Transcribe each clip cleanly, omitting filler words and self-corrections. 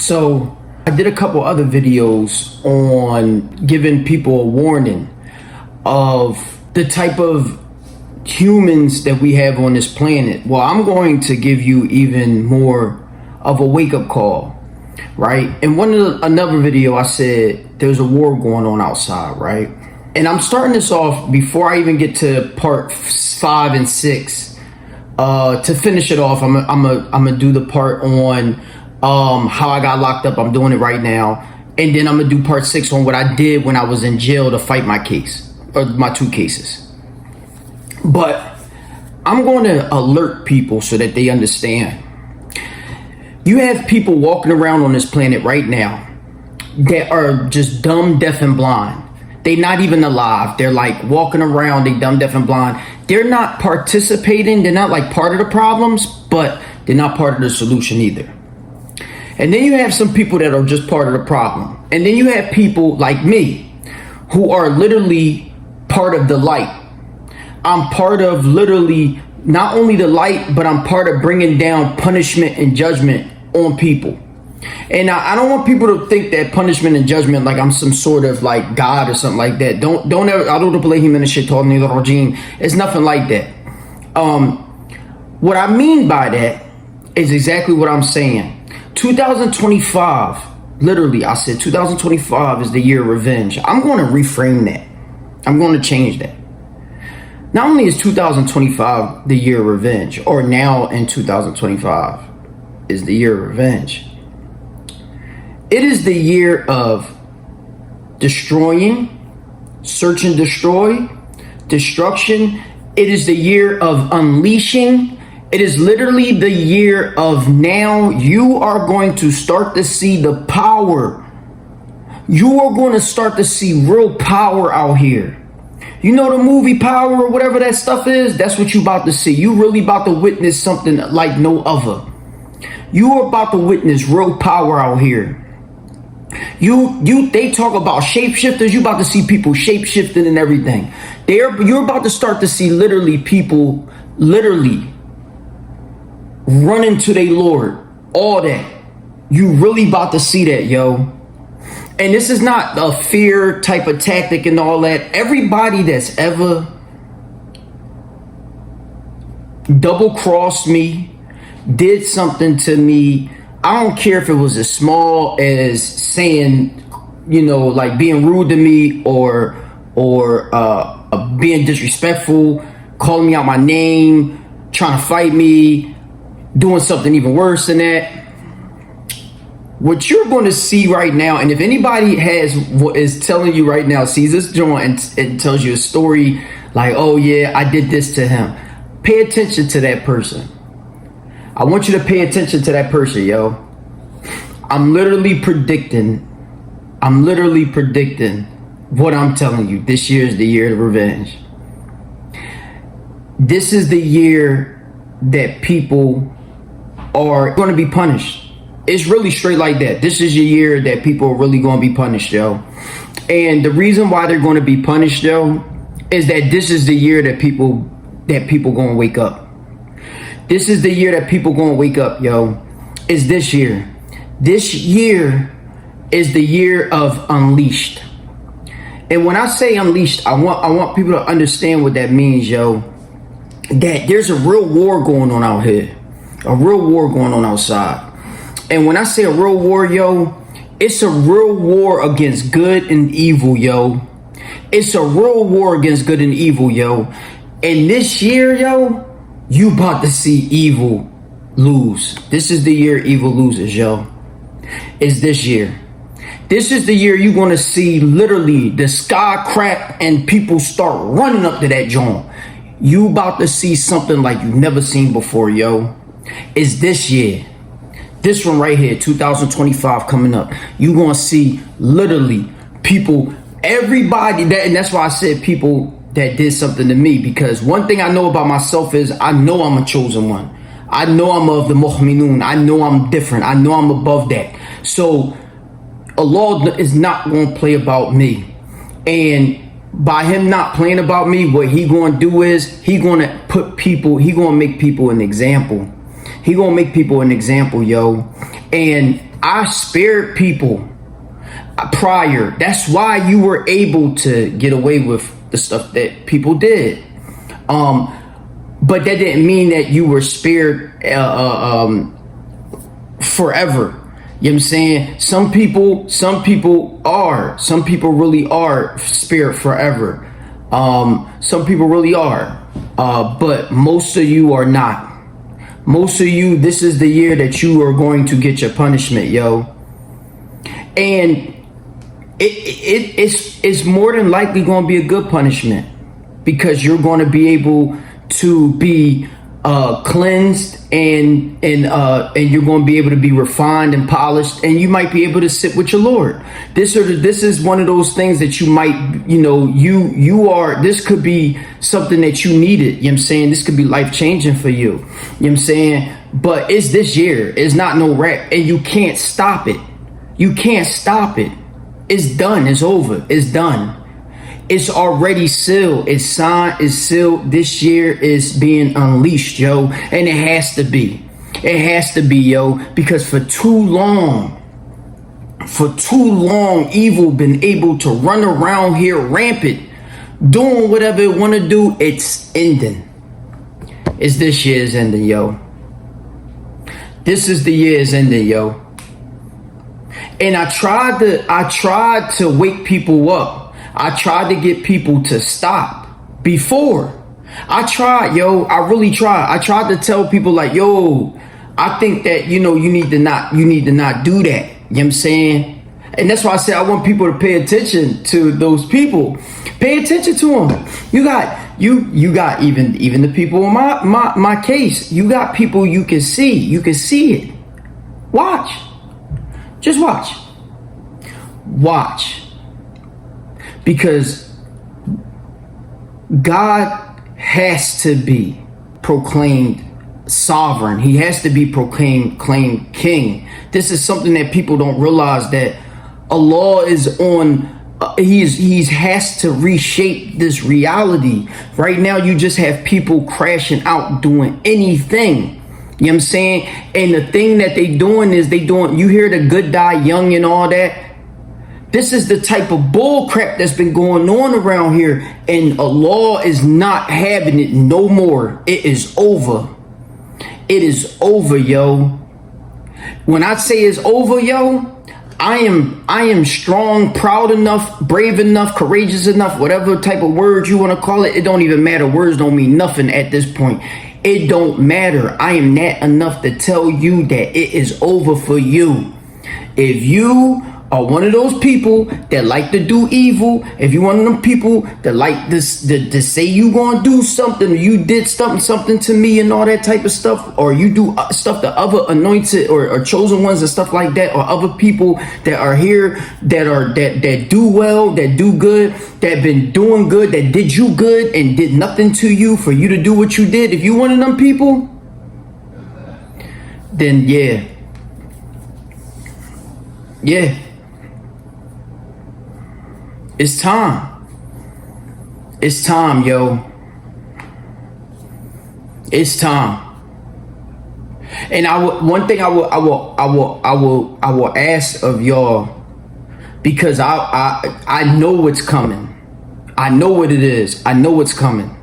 So I did a couple other videos on giving people a warning of the type of humans that we have on this planet. Well, I'm going to give you even more of a wake-up call, right? In another video, I said there's a war going on outside, right? And I'm starting this off before I even get to part 5 and 6. To finish it off, I'm gonna do the part on how I got locked up. I'm doing it right now, and then I'm gonna do part 6 on what I did when I was in jail to fight my case, or my 2 cases. But I'm going to alert people so that they understand. You have people walking around on this planet right now that are just dumb, deaf, and blind. They're not even alive. They're like walking around, they dumb, deaf, and blind. They're not participating. They're not like part of the problems, but they're not part of the solution either. And then you have some people that are just part of the problem. And then you have people like me who are literally part of the light. I'm part of literally not only the light, but I'm part of bringing down punishment and judgment on people. And I don't want people to think that punishment and judgment like I'm some sort of like God or something like that. Don't ever, I don't play him in the shit talking the regime. It's nothing like that. What I mean by that is exactly what I'm saying. 2025, literally, I said 2025 is the year of revenge. I'm going to reframe that. I'm going to change that. Not only is 2025 the year of revenge, or now in 2025 is the year of revenge, it is the year of destroying, search and destroy, destruction. It is the year of unleashing. It is literally the year of now you are going to start to see the power. You are going to start to see real power out here. You know the movie Power or whatever that stuff is? That's what you about to see. You really about to witness something like no other. You are about to witness real power out here. They talk about shapeshifters. You about to see people shapeshifting and everything. You're about to start to see literally people literally running to their Lord. All that. You really about to see that, yo. And this is not a fear type of tactic and all that. Everybody that's ever double-crossed me, did something to me, I don't care if it was as small as saying, you know, like being rude to me or being disrespectful, calling me out my name, trying to fight me, doing something even worse than that. What you're going to see right now, and if anybody is telling you right now, sees this joint and tells you a story like, oh yeah, I did this to him, pay attention to that person. I want you to pay attention to that person, yo. I'm literally predicting what I'm telling you. This year is the year of revenge. This is the year that people are going to be punished. It's really straight like that. This is your year that people are really going to be punished, yo. And the reason why they're going to be punished, yo, is that this is the year that people going to wake up. This is the year that people going to wake up, yo. Is this year. This year is the year of unleashed. And when I say unleashed, I want people to understand what that means, yo. That there's a real war going on out here. A real war going on outside. And when I say a real war, yo, it's a real war against good and evil, yo. It's a real war against good and evil, yo. And this year, yo, you about to see evil lose. This is the year evil loses, yo. It's this year. This is the year you're going to see literally the sky crack and people start running up to that joint. You about to see something like you've never seen before, yo. It's this year. This one right here, 2025 coming up. You're going to see literally people, everybody, and that's why I said people that did something to me, because one thing I know about myself is I know I'm a chosen one. I know I'm of the mu'minun. I know I'm different. I know I'm above that. So Allah is not going to play about me. And by him not playing about me, what he going to do is he going to put people, he going to make people an example. He gonna make people an example, yo. And I spared people prior. That's why you were able to get away with the stuff that people did. But that didn't mean that you were spared forever. You know what I'm saying? Some people really are spared forever. Some people really are. But most of you are not. Most of you, this is the year that you are going to get your punishment, yo. And it's more than likely going to be a good punishment, because you're going to be able to be cleansed and you're going to be able to be refined and polished, and you might be able to sit with your Lord. This is one of those things that you might, this could be something that you needed. You know what I'm saying? This could be life changing for you. You know what I'm saying? But it's this year. It's not no wrap, and you can't stop it. You can't stop it. It's done. It's over. It's done. It's already sealed. It's signed. It's sealed. This year is being unleashed, yo. And it has to be. It has to be, yo. Because for too long, evil been able to run around here rampant, doing whatever it want to do. It's ending. It's this year's ending, yo. This is the year's ending, yo. And I tried to wake people up. I tried to get people to stop before. I tried, yo. I really tried. I tried to tell people like, yo, I think that, you need to not do that. You know what I'm saying? And that's why I said I want people to pay attention to those people. Pay attention to them. You got even the people in my case. You got people you can see. You can see it. Watch. Just watch. Watch. Because God has to be proclaimed sovereign. He has to be proclaimed king. This is something that people don't realize, that Allah is on. He has to reshape this reality. Right now, you just have people crashing out doing anything. You know what I'm saying? And the thing that you hear the good die young and all that. This is the type of bull crap that's been going on around here, and Allah is not having it no more. It is over. It is over, yo. When I say it's over, yo, I am strong, proud enough, brave enough, courageous enough, whatever type of word you want to call it. It don't even matter. Words don't mean nothing at this point. It don't matter. I am that enough to tell you that it is over for you. If you are one of those people that like to do evil, if you're one of them people that like this, to say you gonna do something, or you did something to me and all that type of stuff, or you do stuff to other anointed or chosen ones and stuff like that, or other people that are here that do well, that do good, that been doing good, that did you good and did nothing to you for you to do what you did. If you one of them people, then yeah. It's time. It's time, yo. It's time. And one thing I will ask of y'all, because I know what's coming. I know what it is. I know what's coming.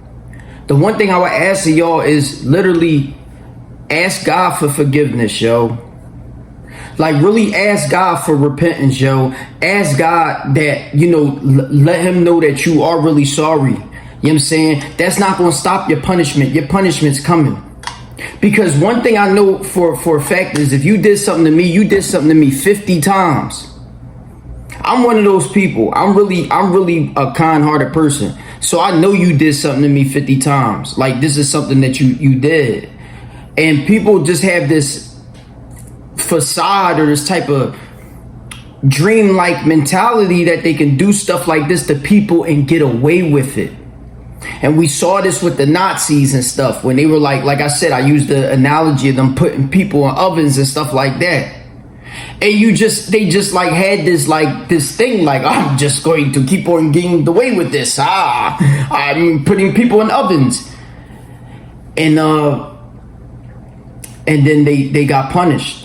The one thing I would ask of y'all is literally ask God for forgiveness, yo. Like, really ask God for repentance, yo. Ask God that, let him know that you are really sorry. You know what I'm saying? That's not going to stop your punishment. Your punishment's coming. Because one thing I know for a fact is, if you did something to me, you did something to me 50 times. I'm one of those people. I'm really a kind-hearted person. So I know you did something to me 50 times. Like, this is something that you did. And people just have this facade or this type of dreamlike mentality that they can do stuff like this to people and get away with it. And we saw this with the Nazis and stuff, when they were like I said, I used the analogy of them putting people in ovens and stuff like that. And they just had this thing, like, I'm just going to keep on getting away with this. I'm putting people in ovens. And then they got punished.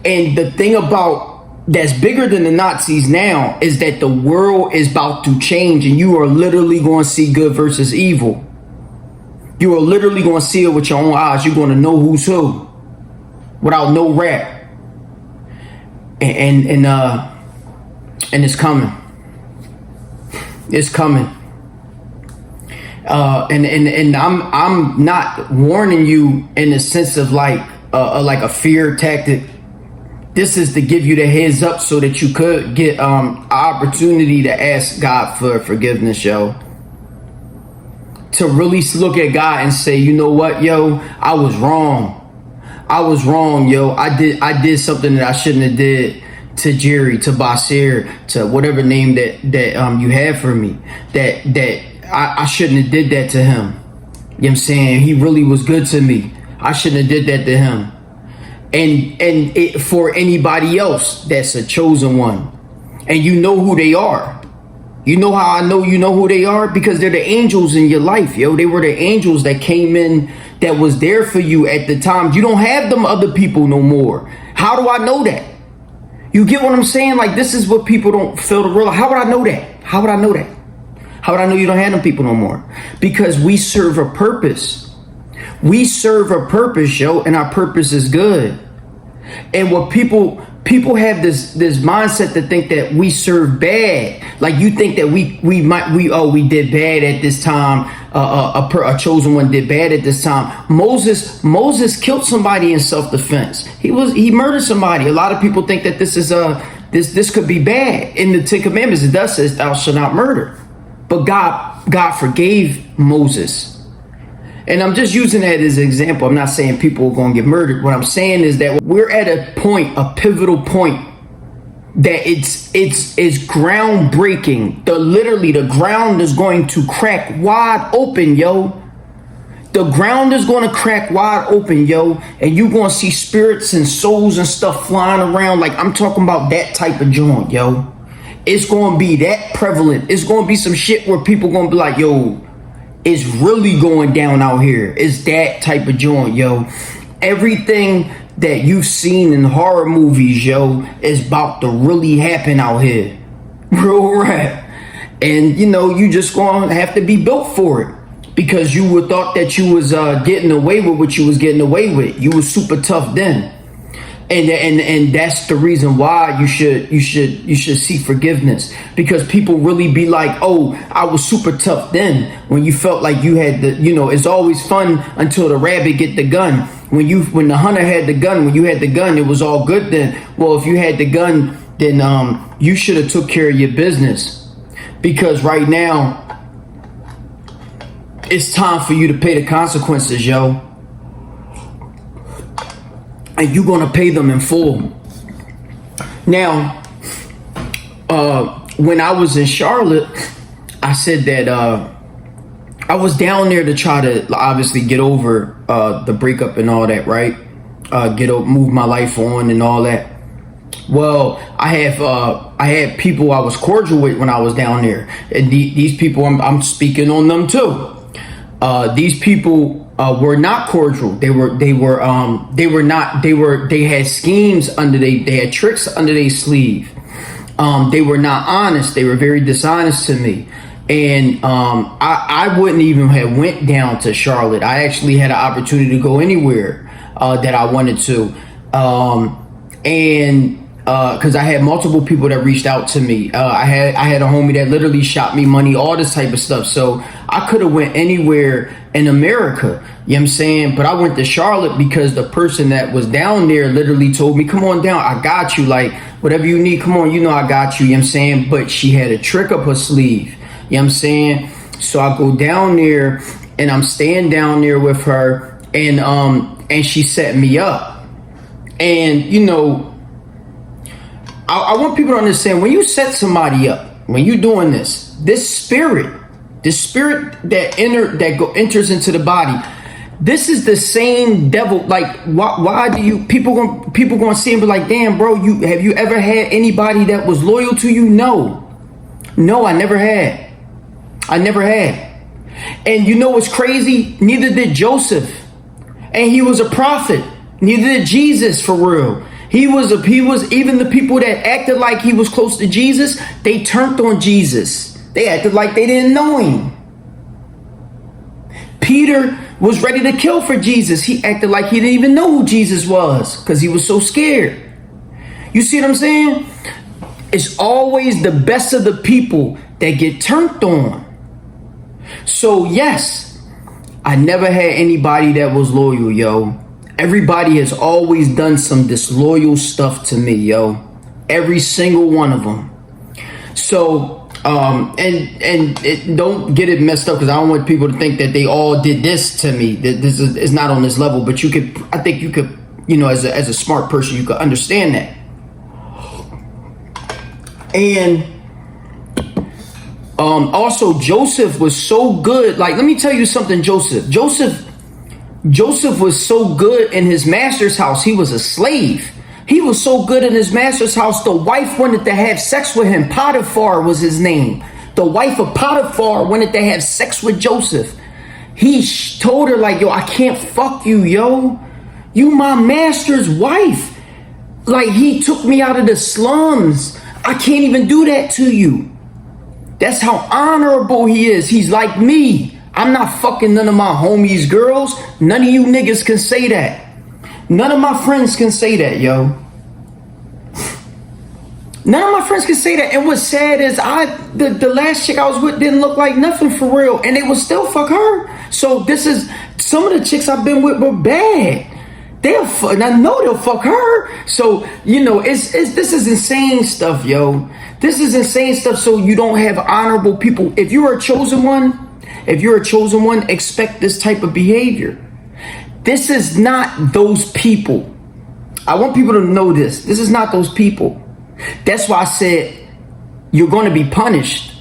And the thing about that's bigger than the Nazis now is that the world is about to change, and you are literally going to see good versus evil. You are literally going to see it with your own eyes. You're going to know who's who without no rap. And it's coming. It's coming. And I'm not warning you in the sense of like a fear tactic. This is to give you the heads up so that you could get opportunity to ask God for forgiveness, yo. To really look at God and say, you know what, yo, I was wrong. I was wrong, yo. I did something that I shouldn't have did to Jerry, to Basir, to whatever name that you have for me. That I shouldn't have did that to him. You know what I'm saying? He really was good to me. I shouldn't have did that to him. And it, for anybody else that's a chosen one, and you know who they are. You know how I know you know who they are? Because they're the angels in your life, yo. They were the angels that came in, that was there for you at the time. You don't have them other people no more. How do I know that? You get what I'm saying? Like, this is what people don't feel to realize. How would I know that? How would I know that? How would I know you don't have them people no more? Because we serve a purpose. We serve a purpose, yo, and our purpose is good. And what people have this mindset to think that we serve bad. Like, you think that we did bad at this time. A chosen one did bad at this time. Moses killed somebody in self-defense. He murdered somebody. A lot of people think that this is this could be bad. In the Ten Commandments, it does say thou shalt not murder. But God forgave Moses. And I'm just using that as an example. I'm not saying people are going to get murdered. What I'm saying is that we're at a pivotal point, that it's groundbreaking. Literally, the ground is going to crack wide open, yo. The ground is going to crack wide open, yo. And you're going to see spirits and souls and stuff flying around. Like, I'm talking about that type of joint, yo. It's going to be that prevalent. It's going to be some shit where people going to be like, yo, it's really going down out here. It's that type of joint, yo. Everything that you've seen in horror movies, yo, is about to really happen out here. Real rap. And, you know, you just going to have to be built for it. Because you would thought that you was getting away with what you was getting away with. You was super tough then. And that's the reason why you should seek forgiveness, because people really be like, oh, I was super tough then, when you felt like you had the, you know, it's always fun until the rabbit get the gun. When the hunter had the gun, when you had the gun, it was all good then. Well, if you had the gun, then you should have took care of your business, because right now it's time for you to pay the consequences, yo. And you're going to pay them in full. Now, when I was in Charlotte, I said that I was down there to try to obviously get over the breakup and all that, right? Move my life on and all that. Well, I had people I was cordial with when I was down there. And these people, I'm speaking on them too. These people were not cordial. They had schemes they had tricks under their sleeve. They were not honest. They were very dishonest to me. And I wouldn't even have went down to Charlotte. I actually had an opportunity to go anywhere that I wanted to. Because I had multiple people that reached out to me. I had a homie that literally shot me money, all this type of stuff. So I could have went anywhere in America, you know what I'm saying? But I went to Charlotte because the person that was down there literally told me, come on down, I got you. Like, whatever you need, come on, you know I got you, you know what I'm saying? But she had a trick up her sleeve, you know what I'm saying? So I go down there and I'm staying down there with her, and she set me up. And, you know, I want people to understand, when you set somebody up, when you're doing this spirit that enters into the body, this is the same devil. Like, why do you people gonna see and be like, damn, bro, have you ever had anybody that was loyal to you? No, I never had. And you know what's crazy? Neither did Joseph, and he was a prophet. Neither did Jesus, for real. He was even the people that acted like he was close to Jesus, they turned on Jesus. They acted like they didn't know him. Peter was ready to kill for Jesus. He acted like he didn't even know who Jesus was because he was so scared. You see what I'm saying? It's always the best of the people that get turned on. So yes, I never had anybody that was loyal, yo. Everybody has always done some disloyal stuff to me, yo. Every single one of them. So, don't get it messed up, because I don't want people to think that they all did this to me. That this is not on this level, but I think you could, as a smart person, you could understand that. And also Joseph was so good. Like, let me tell you something, Joseph was so good in his master's house. He was a slave. He was so good in his master's house. The wife wanted to have sex with him. Potiphar was his name. The wife of Potiphar wanted to have sex with Joseph. He told her, like, yo, I can't fuck you, yo. You my master's wife. Like, he took me out of the slums. I can't even do that to you. That's how honorable he is. He's like me. I'm not fucking none of my homies' girls. None of you niggas can say that. None of my friends can say that, yo. None of my friends can say that. And what's sad is the last chick I was with didn't look like nothing for real, and they would still fuck her. So this is, some of the chicks I've been with were bad. And I know they'll fuck her. So, this is insane stuff, yo. This is insane stuff. So you don't have honorable people. If you're a chosen one, expect this type of behavior. This is not those people. I want people to know this. This is not those people. That's why I said you're going to be punished.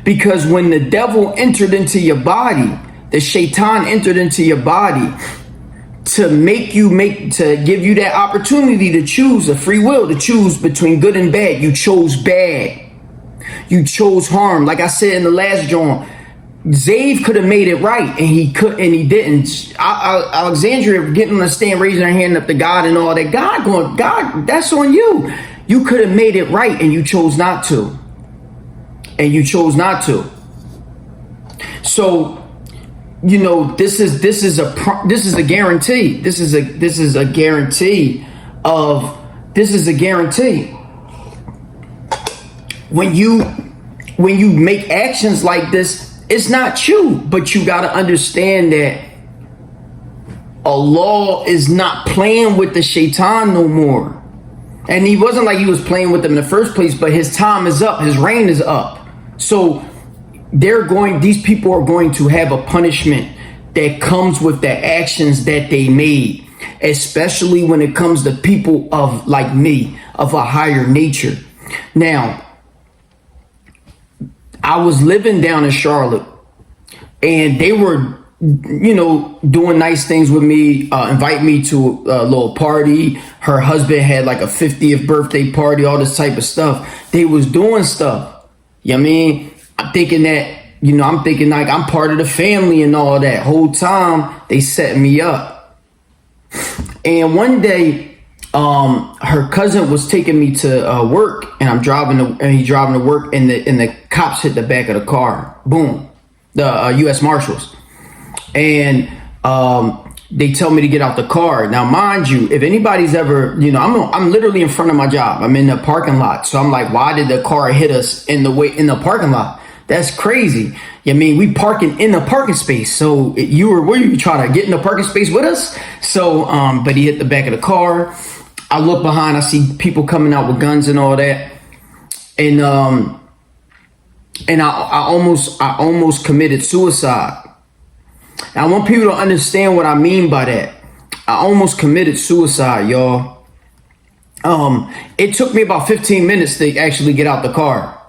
Because when the devil entered into your body, the shaitan entered into your body to give you that opportunity to choose, a free will to choose between good and bad. You chose bad. You chose harm. Like I said in the last joint, Zave could have made it right, and he didn't. Alexandria getting on the stand, raising her hand up to God and all that. God, that's on you. You could have made it right, and you chose not to. So, this is a guarantee. This is a guarantee. When you make actions like this, it's not you, but you got to understand that Allah is not playing with the shaitan no more. And he wasn't like he was playing with them in the first place, but his time is up. His reign is up. So these people are going to have a punishment that comes with the actions that they made, especially when it comes to people of, like me, of a higher nature. Now, I was living down in Charlotte, and they were, doing nice things with me, invite me to a little party. Her husband had like a 50th birthday party, all this type of stuff. They was doing stuff. You know what I mean? I'm thinking like I'm part of the family and all that. Whole time they set me up. And one day, her cousin was taking me to work, and he's driving to work, and the cops hit the back of the car. Boom, the U.S. Marshals, and they tell me to get out the car. Now, mind you, if anybody's ever, I'm literally in front of my job. I'm in the parking lot, so I'm like, why did the car hit us in the parking lot? That's crazy. I mean, we parking in the parking space. So were you trying to get in the parking space with us? So, but he hit the back of the car. I look behind, I see people coming out with guns and all that. And I almost committed suicide. Now, I want people to understand what I mean by that. I almost committed suicide, y'all. It took me about 15 minutes to actually get out the car.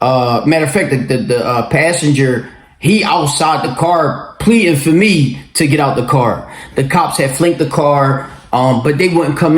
Matter of fact, the passenger, he outside the car pleading for me to get out the car. The cops had flanked the car, but they wouldn't come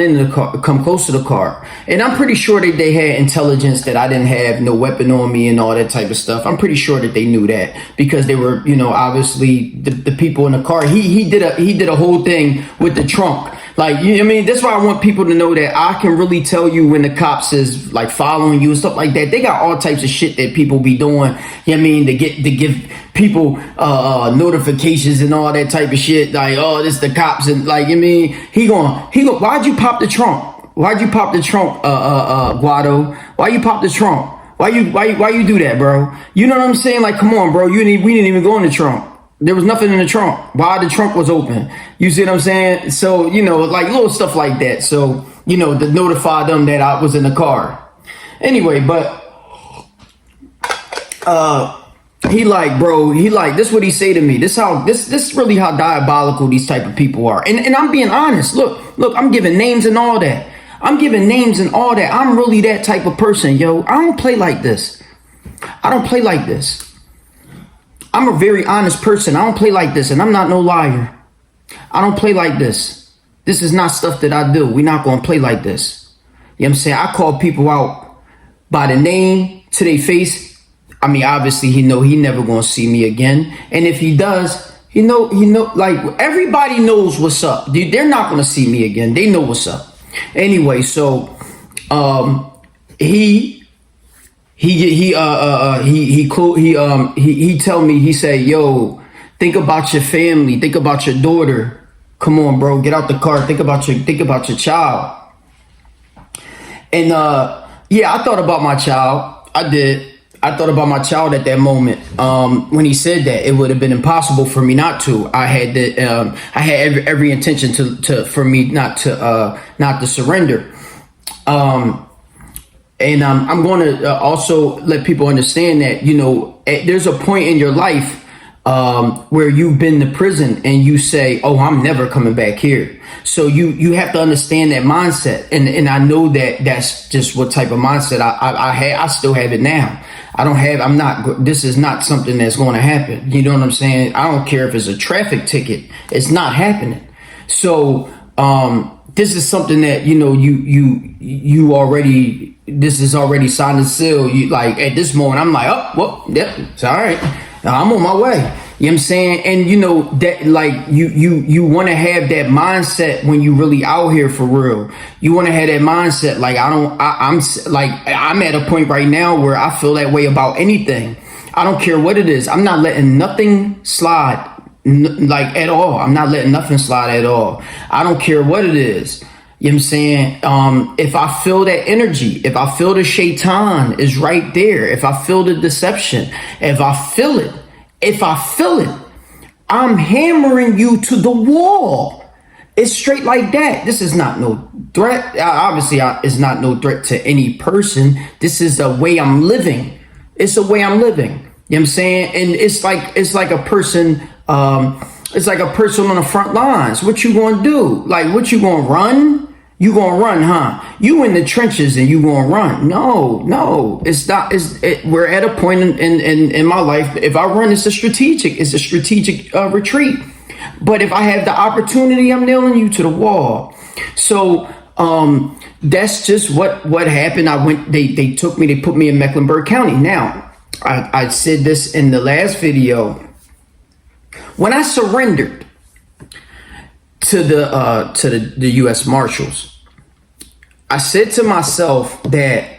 close to the car. And I'm pretty sure that they had intelligence that I didn't have no weapon on me and all that type of stuff. I'm pretty sure that they knew that, because they were, obviously the people in the car. He did a whole thing with the trunk. Like, you know what I mean? That's why I want people to know that I can really tell you when the cops is like following you and stuff like that. They got all types of shit that people be doing. You know what I mean? To give people notifications and all that type of shit. Like, oh, this the cops, and like, you know what I mean? He going, why'd you pop the trunk? Why'd you pop the trunk, Guado? Why you pop the trunk? Why you do that, bro? You know what I'm saying? Like, come on, bro. We didn't even go in the trunk. There was nothing in the trunk. Why the trunk was open? You see what I'm saying? So, you know, like little stuff like that. So, you know, to notify them that I was in the car. Anyway, but he like, this what he say to me. This really how diabolical these type of people are. And I'm being honest. Look, I'm giving names and all that. I'm really that type of person, yo. I don't play like this. I'm a very honest person. I don't play like this, and I'm not no liar. I don't play like this. This is not stuff that I do. We're not going to play like this. You know what I'm saying? I call people out by the name to their face. I mean, obviously, he never going to see me again. And if he does, he know, like, everybody knows what's up. They're not going to see me again. They know what's up. Anyway, so he tell me, he say, yo, think about your family, think about your daughter. Come on, bro, get out the car. Think about your child. And yeah, I thought about my child. I did. I thought about my child at that moment. When he said that, it would have been impossible for me not to. I had every intention for me not to surrender. And I'm going to also let people understand that, you know, there's a point in your life where you've been to prison and you say, oh, I'm never coming back here. So you have to understand that mindset. And I know that that's just what type of mindset I still have it now. This is not something that's going to happen. You know what I'm saying? I don't care if it's a traffic ticket. It's not happening. So this is something that, you know, you already, this is already signed and sealed. You like at this moment, I'm like, oh, well, yep, it's all right. I'm on my way. You know what I'm saying? And you know that, like, you want to have that mindset when you really out here for real. You want to have that mindset. Like, I'm at a point right now where I feel that way about anything. I don't care what it is. I'm not letting nothing slide. Like at all. I'm not letting nothing slide at all. I don't care what it is. You know what I'm saying? If I feel that energy, if I feel the shaitan is right there, if I feel the deception, if I feel it, I'm hammering you to the wall. It's straight like that. This is not no threat. Obviously, it's not no threat to any person. This is the way I'm living. It's the way I'm living. You know what I'm saying? And it's like a person. It's like a person on the front lines. What you gonna do? Like, what you gonna run? You gonna run, huh? You in the trenches and you gonna run? No, it's not. We're at a point in my life. If I run, it's a strategic retreat. But if I have the opportunity, I'm nailing you to the wall. So that's just what happened. I went. They took me. They put me in Mecklenburg County. Now, I said this in the last video. When I surrendered to the U.S. Marshals, I said to myself that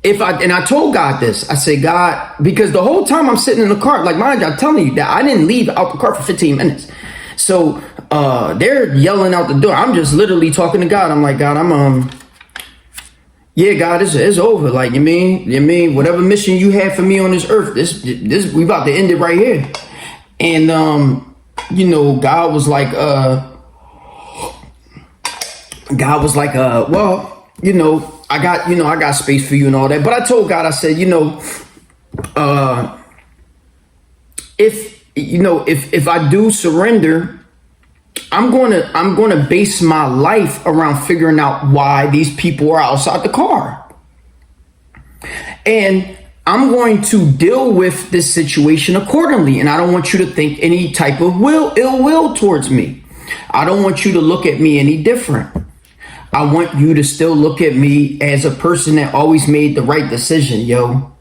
I told God this, I said, God, because the whole time I'm sitting in the car, like, mind you, I'm telling you that I didn't leave out the car for 15 minutes. So they're yelling out the door. I'm just literally talking to God. I'm like, God, yeah, God, it's over. Like, you mean, whatever mission you had for me on this earth, this we about to end it right here. And, you know, God was like, well, you know, I got space for you and all that. But I told God, I said, you know, if I do surrender, I'm going to base my life around figuring out why these people are outside the car. And I'm going to deal with this situation accordingly. And I don't want you to think any type of ill will towards me. I don't want you to look at me any different. I want you to still look at me as a person that always made the right decision, yo. You know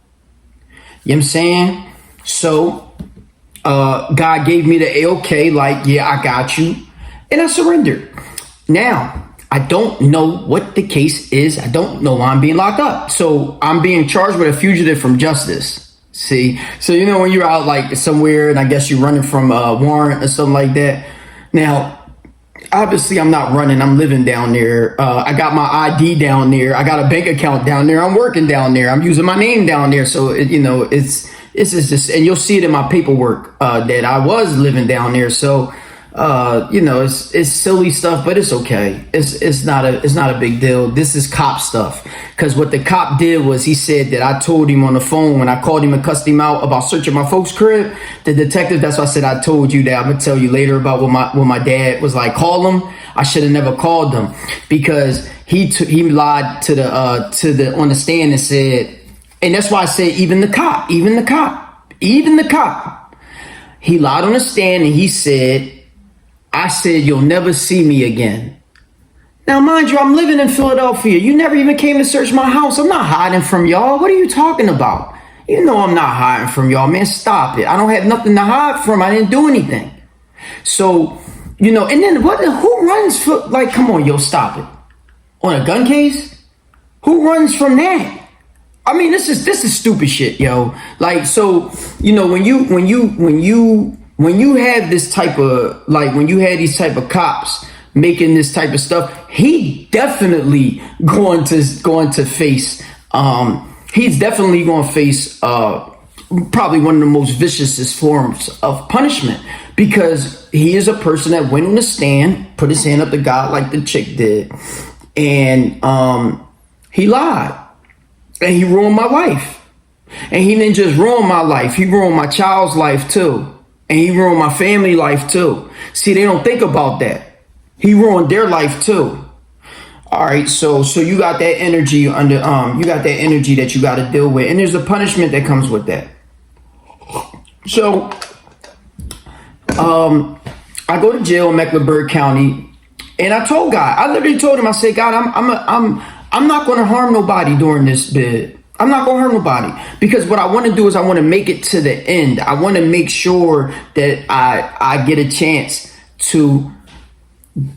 what I'm saying? So God gave me the A-OK, like, yeah, I got you. And I surrendered. Now, I don't know what the case is. I don't know why I'm being locked up. So I'm being charged with a fugitive from justice. See? So, you know, when you're out like somewhere and I guess you're running from a warrant or something like that. Now, obviously I'm not running. I'm living down there. I got my ID down there. I got a bank account down there. I'm working down there. I'm using my name down there. So, it's just, and you'll see it in my paperwork that I was living down there. So, it's silly stuff, but it's okay. It's not a big deal. This is cop stuff. Because what the cop did was he said that I told him on the phone when I called him and cussed him out about searching my folks' crib. The detective, that's why I said I told you that. I'm gonna tell you later about what my dad was like. Call him. I should have never called him because he lied to the on the stand and said, and that's why I said even the cop. He lied on the stand and he said, I said, you'll never see me again. Now, mind you, I'm living in Philadelphia. You never even came to search my house. I'm not hiding from y'all. What are you talking about? You know I'm not hiding from y'all, man. Stop it. I don't have nothing to hide from. I didn't do anything. So, and then who runs for, like, come on, yo, stop it. On a gun case? Who runs from that? I mean, this is stupid shit, yo. Like, so, when you have this type of, like, when you have these type of cops making this type of stuff, he definitely going to face, he's definitely going to face probably one of the most viciousest forms of punishment because he is a person that went on the stand, put his hand up to God like the chick did, and he lied, and he ruined my life. And he didn't just ruin my life, he ruined my child's life too. And he ruined my family life too. See, they don't think about that. He ruined their life too. All right, so you got that energy you got that energy that you got to deal with, and there's a punishment that comes with that. So, I go to jail in Mecklenburg County, and I told God, I literally told him, I said, God, I'm not going to harm nobody during this bid. I'm not going to hurt nobody because what I want to do is I want to make it to the end. I want to make sure that I get a chance to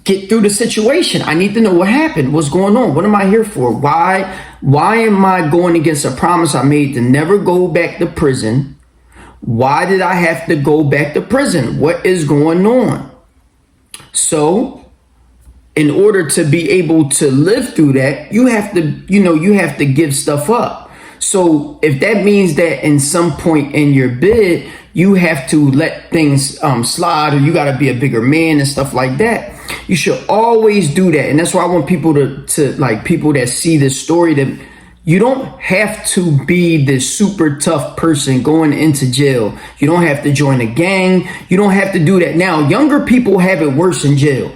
get through the situation. I need to know what happened. What's going on? What am I here for? Why am I going against a promise I made to never go back to prison? Why did I have to go back to prison? What is going on? So, in order to be able to live through that, you have to give stuff up. So if that means that in some point in your bid, you have to let things slide, or you got to be a bigger man and stuff like that, you should always do that. And that's why I want people to like people that see this story, that you don't have to be this super tough person going into jail. You don't have to join a gang. You don't have to do that. Now, younger people have it worse in jail.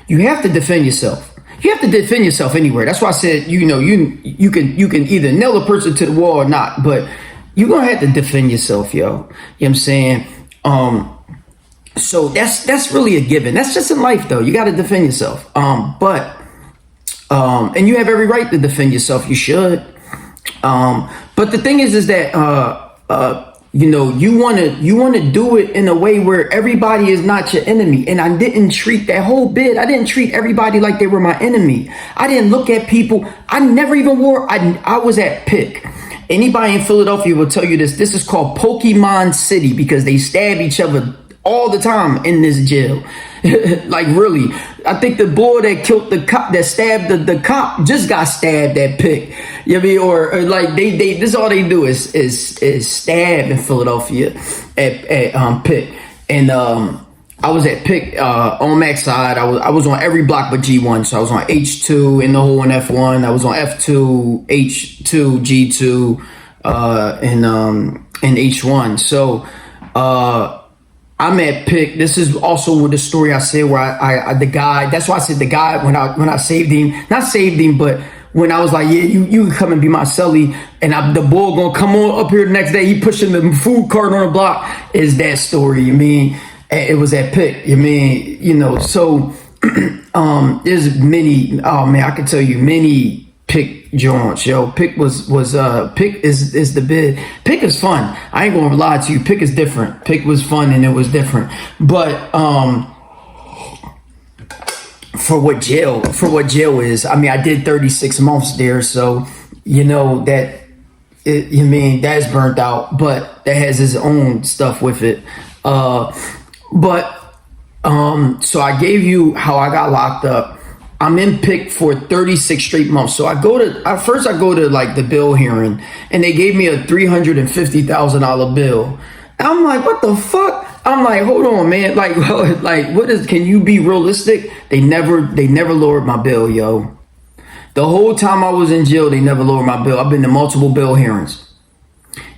You have to defend yourself. You have to defend yourself anywhere. That's why I said, you can either nail a person to the wall or not, but you're going to have to defend yourself, yo. You know what I'm saying? So that's really a given. That's just in life, though. You got to defend yourself. And you have every right to defend yourself. You should. But the thing is that, you want to do it in a way where everybody is not your enemy. And I didn't treat that whole bit. I didn't treat everybody like they were my enemy. I didn't look at people. I never even I was at Pick. Anybody in Philadelphia will tell you this. This is called Pokemon City because they stab each other all the time in this jail. Like, really. I think the boy that killed the cop, that stabbed the cop, just got stabbed at Pick. You know what I mean? Or like they this is all they do is stab in Philadelphia at Pick. And I was at Pick on Max side. I was on every block but G1. So I was on H2 in the hole in F1. I was on F2, H2, G2, and H1. So I'm at Pick. This is also the story I said where I the guy. That's why I said the guy when I saved him, not saved him, but when I was like, yeah, you can come and be my cellie, and the boy gonna come on up here the next day. He pushing the food cart on the block. Is that story? You mean it was at Pick? You mean So there's many. Oh man, I can tell you many Pick joints, yo. Pick was Pick is the bid. Pick is fun. I ain't gonna lie to you. Pick is different. Pick was fun and it was different. But jail is. I mean, I did 36 months there, so you know that you mean that's burnt out, but that has its own stuff with it. So I gave you how I got locked up. I'm in PIC for 36 straight months. So I go to like the bill hearing, and they gave me a $350,000 bill. I'm like, what the fuck? I'm like, hold on, man. Like what is? Can you be realistic? They never lowered my bill, yo. The whole time I was in jail, they never lowered my bill. I've been to multiple bill hearings.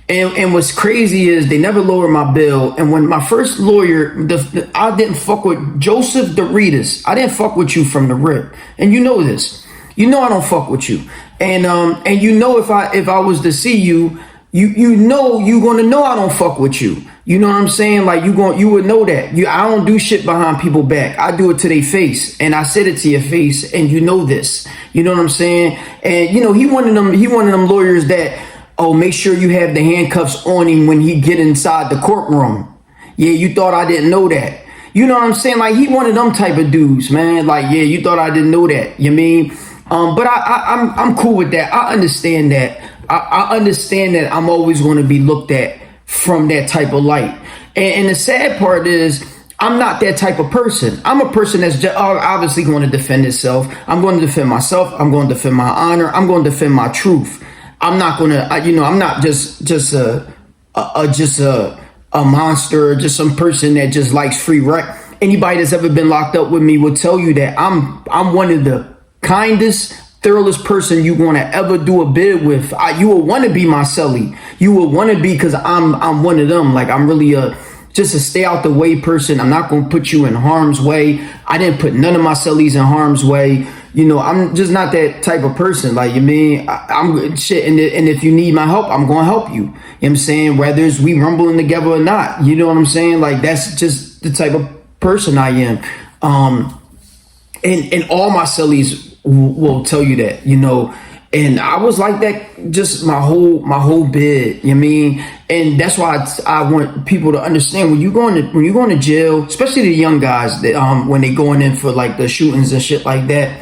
And what's crazy is they never lowered my bill. And when my first lawyer, I didn't fuck with Joseph Doritas. I didn't fuck with you from the rip. And you know this. You know I don't fuck with you. And you know if I was to see you, you know you're gonna know I don't fuck with you. You know what I'm saying? Like you would know that. I don't do shit behind people's back. I do it to their face, and I said it to your face, and you know this. You know what I'm saying? And you know he one of them lawyers that, oh, make sure you have the handcuffs on him when he get inside the courtroom. Yeah, you thought I didn't know that. You know what I'm saying? Like he one of them type of dudes, man. Like, yeah, you thought I didn't know that. You mean? But I'm cool with that. I understand that. I understand that I'm always going to be looked at from that type of light. And the sad part is I'm not that type of person. I'm a person that's just obviously going to defend itself. I'm going to defend myself. I'm going to defend my honor. I'm going to defend my truth. I'm not going to, I'm not just a monster, just some person that just likes free rent. Anybody that's ever been locked up with me will tell you that I'm one of the kindest, thoroughest person you want to ever do a bid with. You will want to be my cellie. You will want to be, because I'm one of them. Like I'm really just a stay out the way person. I'm not going to put you in harm's way. I didn't put none of my cellies in harm's way. You know, I'm just not that type of person. Like, you mean, I'm shit. And if you need my help, I'm going to help you. You know what I'm saying? Whether it's we rumbling together or not, you know what I'm saying? Like, that's just the type of person I am. And all my cellies will tell you that, you know, and I was like that just my whole bid, you know what I mean? And that's why I want people to understand when you're going to jail, especially the young guys that when they going in for like the shootings and shit like that.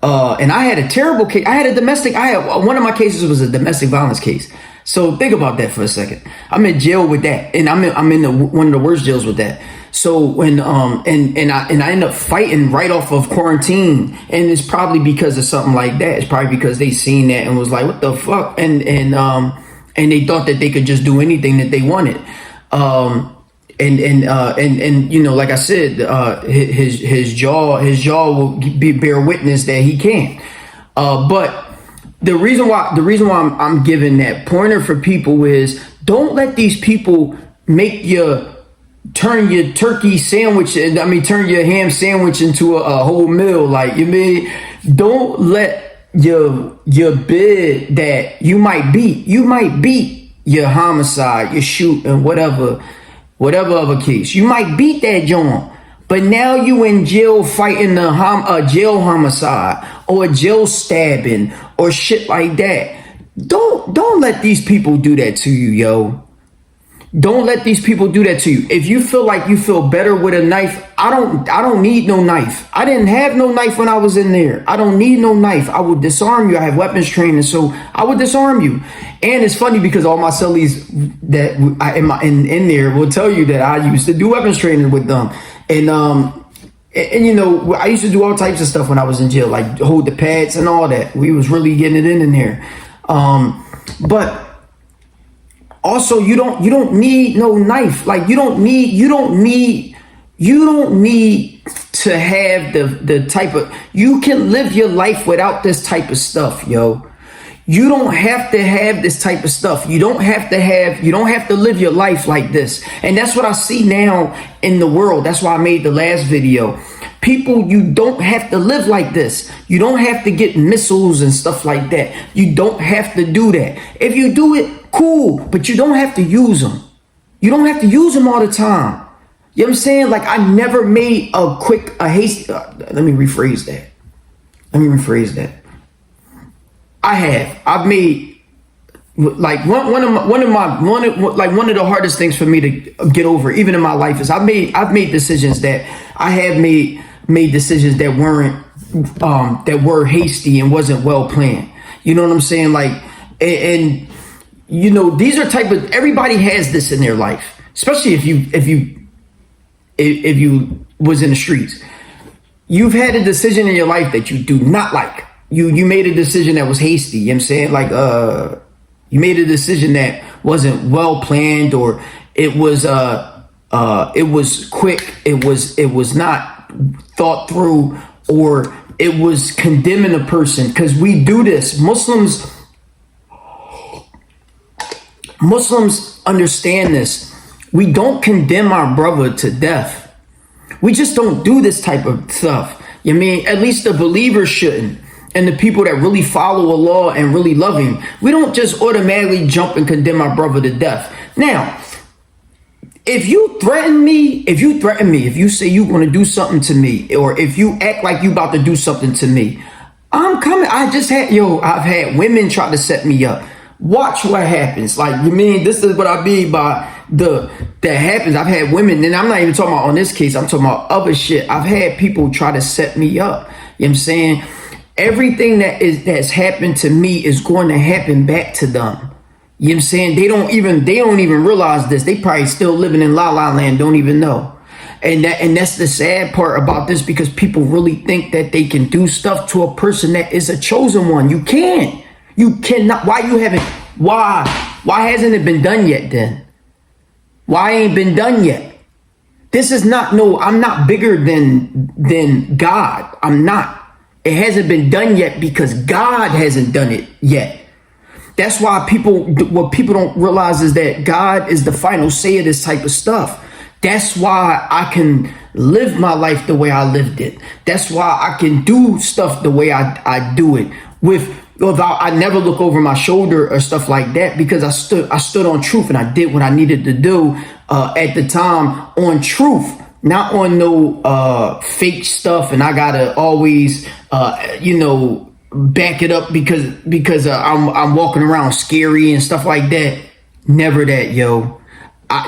And I had a terrible case. One of my cases was a domestic violence case. So think about that for a second. I'm in jail with that, and I'm in one of the worst jails with that. So when and I end up fighting right off of quarantine, and it's probably because of something like that. It's probably because they seen that and was like, what the fuck, and they thought that they could just do anything that they wanted. And you know, like I said, his jaw will bear witness that he can't. But the reason why I'm giving that pointer for people is don't let these people turn your turkey sandwich, turn your ham sandwich into a whole meal. Like, you mean, don't let your bid that you might beat your homicide, your shooting, whatever other case. You might beat that joint, but now you in jail fighting a jail homicide or a jail stabbing or shit like that. Don't let these people do that to you, yo. Don't let these people do that to you. If you feel like you feel better with a knife, I don't need no knife. I didn't have no knife when I was in there. I don't need no knife. I would disarm you. I have weapons training, so I would disarm you. And it's funny because all my cellies that in there will tell you that I used to do weapons training with them. And you know, I used to do all types of stuff when I was in jail, like hold the pads and all that. We was really getting it in there. But also, you don't need no knife. Like you don't need to have the type of, you can live your life without this type of stuff, yo. You don't have to have this type of stuff. You don't have to live your life like this. And that's what I see now in the world. That's why I made the last video. People, you don't have to live like this. You don't have to get missiles and stuff like that. You don't have to do that. If you do it, cool, but you don't have to use them. You don't have to use them all the time. You know what I'm saying? Like, I never made a hasty, let me rephrase that. I've made, like, one of the hardest things for me to get over, even in my life, is I've made decisions that I have made made decisions that that were hasty and wasn't well planned. You know what I'm saying? Like, and you know, these are type of, everybody has this in their life, especially if you was in the streets. You've had a decision in your life that you do not like. You made a decision that was hasty. You know what I'm saying? Like, you made a decision that wasn't well planned, or it was quick. It was not thought through, or it was condemning a person. Because we do this. Muslims understand this. We don't condemn our brother to death. We just don't do this type of stuff. You mean, at least the believers shouldn't. And the people that really follow Allah and really love him, we don't just automatically jump and condemn our brother to death. Now, if you threaten me, if you say you're going to do something to me, or if you act like you about to do something to me, I'm coming. I've had women try to set me up. Watch what happens. Like, you mean, this is what I mean by that happens. I've had women, and I'm not even talking about on this case, I'm talking about other shit. I've had people try to set me up. You know what I'm saying? Everything that's happened to me is going to happen back to them. You know what I'm saying? They don't even realize this. They probably still living in La La Land, don't even know. And that's the sad part about this, because people really think that they can do stuff to a person that is a chosen one. You can't. You cannot. Why hasn't it been done yet then? Why ain't been done yet? This is not, no, I'm not bigger than God. I'm not. It hasn't been done yet because God hasn't done it yet. That's why what people don't realize is that God is the final say of this type of stuff. That's why I can live my life the way I lived it. That's why I can do stuff the way I do it. Without, I never look over my shoulder or stuff like that, because I stood on truth, and I did what I needed to do at the time on truth, not on no fake stuff. And I gotta always back it up because I'm walking around scary and stuff like that. Never that, yo.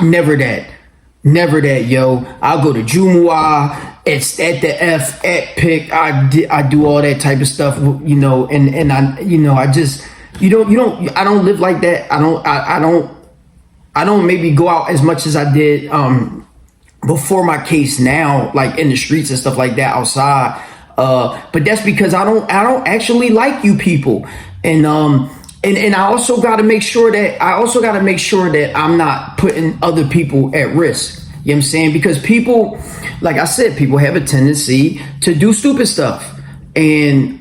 Never that, yo. I'll go to Jumu'ah. It's at the F at pick. I do all that type of stuff, and I just, I don't live like that. I don't maybe go out as much as I did before my case now, like in the streets and stuff like that outside. But that's because I don't actually like you people. And I also got to make sure that I'm not putting other people at risk. You know what I'm saying? Because people, like I said, people have a tendency to do stupid stuff. And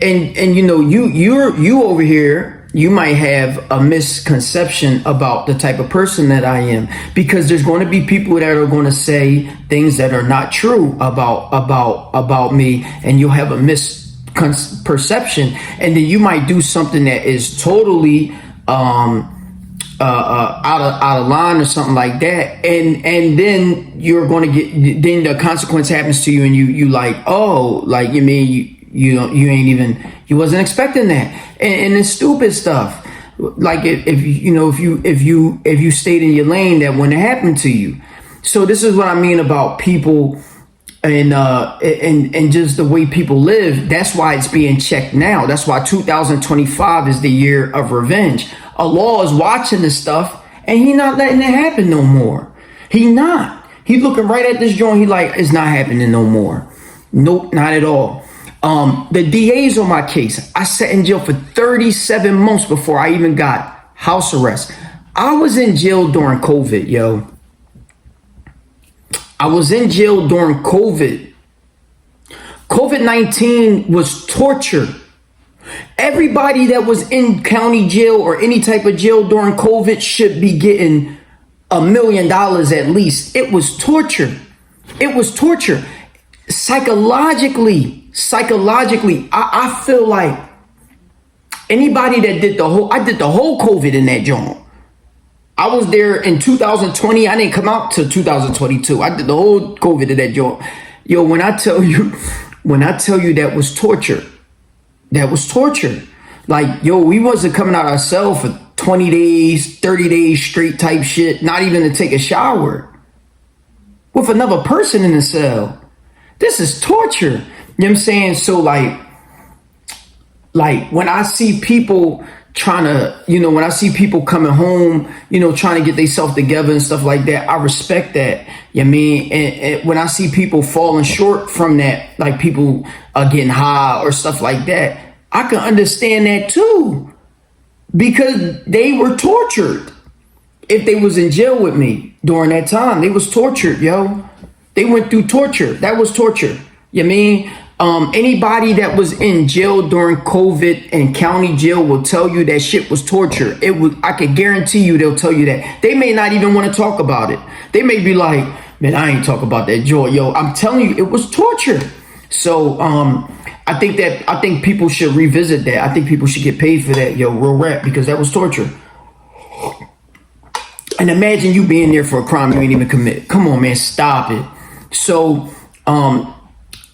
you over here, you might have a misconception about the type of person that I am, because there's going to be people that are going to say things that are not true about me, and you'll have a misperception, and then you might do something that is totally out of line or something like that, and then you're going to get, then the consequence happens to you, and you like, oh, like, you mean you wasn't expecting that, and it's stupid stuff. Like if you stayed in your lane, that wouldn't happen to you. So this is what I mean about people and just the way people live. That's why it's being checked now. That's why 2025 is the year of revenge. Allah is watching this stuff, and he not letting it happen no more. He looking right at this joint. He like, it's not happening no more. Nope, not at all. The DA's on my case. I sat in jail for 37 months before I even got house arrest. I was in jail during COVID, yo. I was in jail during COVID. COVID-19 was torture. Everybody that was in county jail or any type of jail during COVID should be getting $1 million at least. It was torture. It was torture. Psychologically, I feel like anybody that did I did the whole COVID in that joint. I was there in 2020. I didn't come out till 2022. I did the whole COVID in that joint. Yo, when I tell you that was torture. That was torture. Like, yo, we wasn't coming out ourselves for 20 days, 30 days straight type shit, not even to take a shower with another person in the cell. This is torture. You know what I'm saying? So like when I see people trying to, when I see people coming home, trying to get themselves together and stuff like that, I respect that. You know what I mean? And when I see people falling short from that, like people getting high or stuff like that, I can understand that too, because they were tortured. If they was in jail with me during that time, they was tortured, yo. They went through torture. That was torture. You know what I mean? Anybody that was in jail during COVID and county jail will tell you that shit was torture. I could guarantee you they'll tell you that. They may not even want to talk about it. They may be like, man, I ain't talk about that joy. Yo, I'm telling you, it was torture. So I think people should revisit that. I think people should get paid for that, yo, real rap, because that was torture. And imagine you being there for a crime you ain't even commit. Come on, man, stop it. So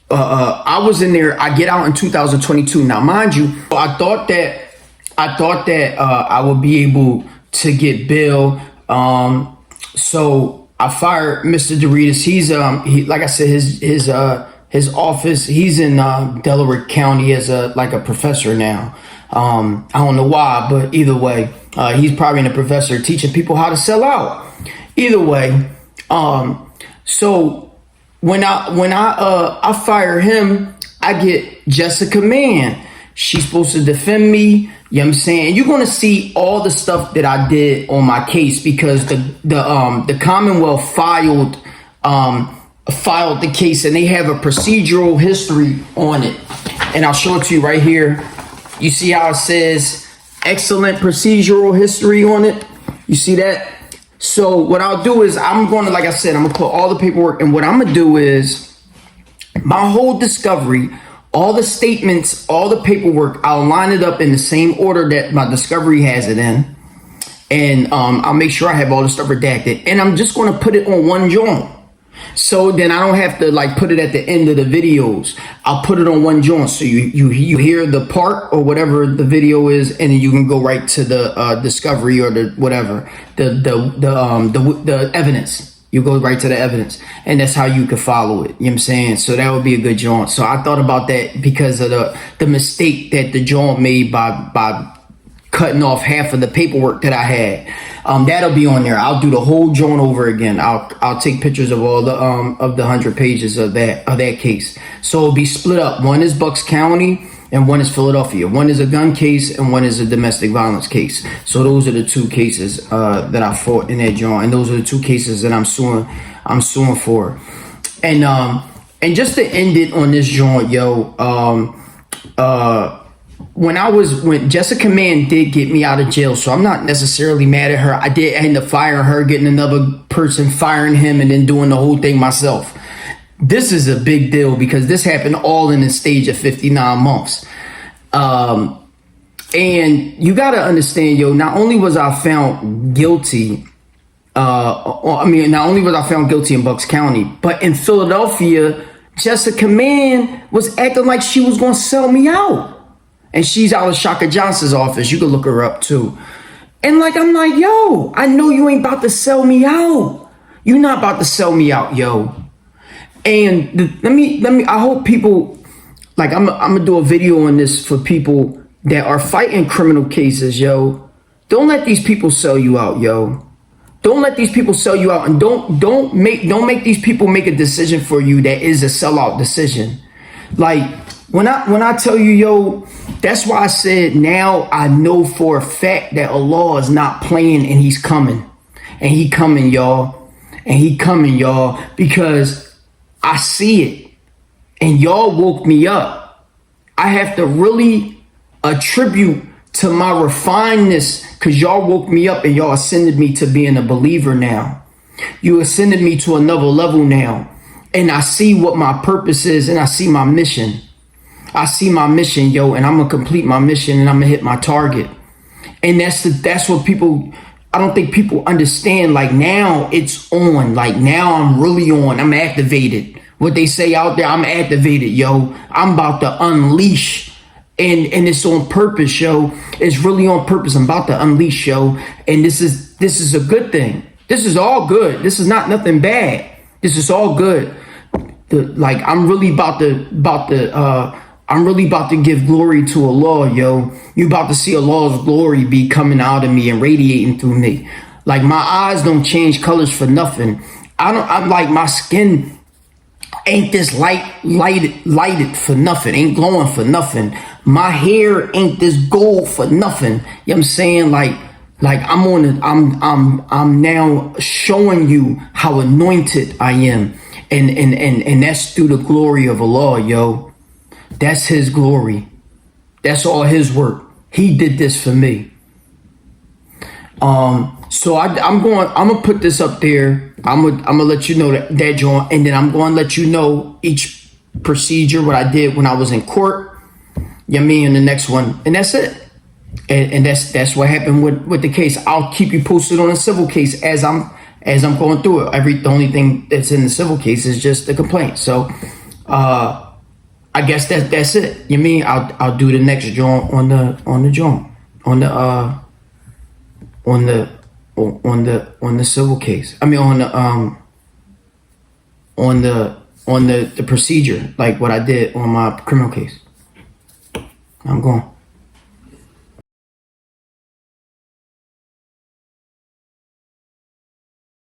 I was in there. I get out in 2022. Now, mind you, I thought that I would be able to get bail. So I fired Mr. Doritas. He's like I said, his office. He's in Delaware County as a professor now. I don't know why, but either way, he's probably a professor teaching people how to sell out. Either way, so. When I fire him, I get Jessica Mann. She's supposed to defend me. You know what I'm saying? You're gonna see all the stuff that I did on my case, because the Commonwealth filed the case, and they have a procedural history on it. And I'll show it to you right here. You see how it says excellent procedural history on it? You see that? So what I'll do is I'm going to put all the paperwork, and what I'm going to do is my whole discovery, all the statements, all the paperwork, I'll line it up in the same order that my discovery has it in. And I'll make sure I have all the stuff redacted, and I'm just going to put it on one joint. So then I don't have to put it at the end of the videos. I'll put it on one joint. So you hear the part or whatever the video is, and then you can go right to the discovery or the whatever, the evidence. You go right to the evidence, and that's how you can follow it. You know what I'm saying? So that would be a good joint. So I thought about that because of the mistake that the joint made by cutting off half of the paperwork that I had. That'll be on there. I'll do the whole joint over again. I'll take pictures of all the 100 pages of that case. So it'll be split up. One is Bucks County and one is Philadelphia. One is a gun case and one is a domestic violence case. So those are the two cases that I fought in that joint, and those are the two cases that I'm suing for. And just to end it on this joint, yo, when Jessica Mann did get me out of jail, so I'm not necessarily mad at her. I did end up firing her, getting another person, firing him, and then doing the whole thing myself. This is a big deal because this happened all in the stage of 59 months. And you got to understand, yo, not only was I found guilty, not only was I found guilty in Bucks County, but in Philadelphia, Jessica Mann was acting like she was going to sell me out. And she's out of Shaka Johnson's office. You can look her up too. And I'm like, yo, I know you ain't about to sell me out. You're not about to sell me out, yo. And I hope people, I'm gonna do a video on this for people that are fighting criminal cases, yo. Don't let these people sell you out, yo. Don't let these people sell you out, and don't make these people make a decision for you that is a sellout decision. When I tell you, yo, that's why I said now I know for a fact that Allah is not playing, and he's coming. And he coming, y'all. And he coming, y'all, because I see it. And y'all woke me up. I have to really attribute to my refinedness, because y'all woke me up and y'all ascended me to being a believer now. You ascended me to another level now. And I see what my purpose is, and I see my mission. I see my mission, yo, and I'm going to complete my mission, and I'm going to hit my target. And that's what people, I don't think people understand. Now it's on. Now I'm really on. I'm activated. What they say out there, I'm activated, yo. I'm about to unleash. And it's on purpose, yo. It's really on purpose. I'm about to unleash, yo. And this is a good thing. This is all good. This is not nothing bad. This is all good. I'm really about to give glory to Allah, yo. You about to see Allah's glory be coming out of me and radiating through me. Like, my eyes don't change colors for nothing. I'm like, my skin ain't this lighted for nothing, ain't glowing for nothing. My hair ain't this gold for nothing. You know what I'm saying? Like I'm now showing you how anointed I am. And that's through the glory of Allah, yo. That's his glory. That's all his work. He did this for me. So I'm gonna put this up there. I'm gonna let you know that joint, and then I'm gonna let you know each procedure, what I did when I was in court. You know what I mean? In the next one, and that's it. And that's what happened with the case. I'll keep you posted on the civil case as I'm going through it. The only thing that's in the civil case is just the complaint. So I guess that's it. You mean I'll do the next joint on the civil case. I mean on the procedure, like what I did on my criminal case. I'm going.